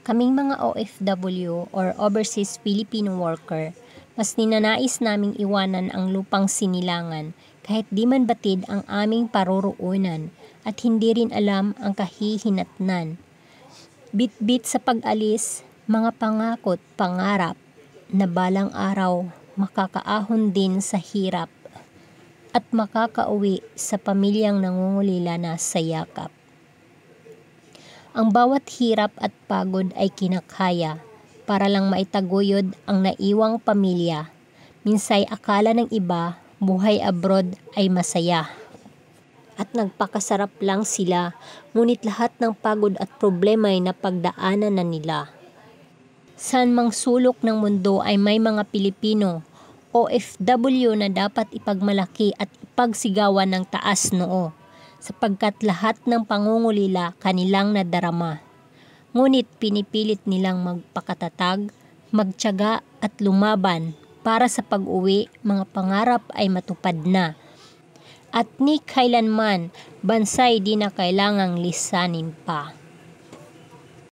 Kaming mga OFW or Overseas Filipino Worker, mas ninanais naming iwanan ang lupang sinilangan kahit di man batid ang aming paroroonan at hindi rin alam ang kahihinatnan. Bit-bit sa pag-alis, mga pangakot, pangarap na balang araw makakaahon din sa hirap at makakauwi sa pamilyang nangungulila na sa yakap. Ang bawat hirap at pagod ay kinakaya para lang maitaguyod ang naiwang pamilya. Minsay akala ng iba, buhay abroad ay masaya. At nagpakasarap lang sila, ngunit lahat ng pagod at problema ay napagdaanan na nila. Saan mang sulok ng mundo ay may mga Pilipino, OFW na dapat ipagmalaki at ipagsigawan ng taas noo, sapagkat lahat ng pangungulila kanilang nadarama. Ngunit pinipilit nilang magpakatatag, magtiyaga at lumaban para sa pag-uwi, mga pangarap ay matupad na. At ni kailanman, bansay di na kailangang lisanin pa.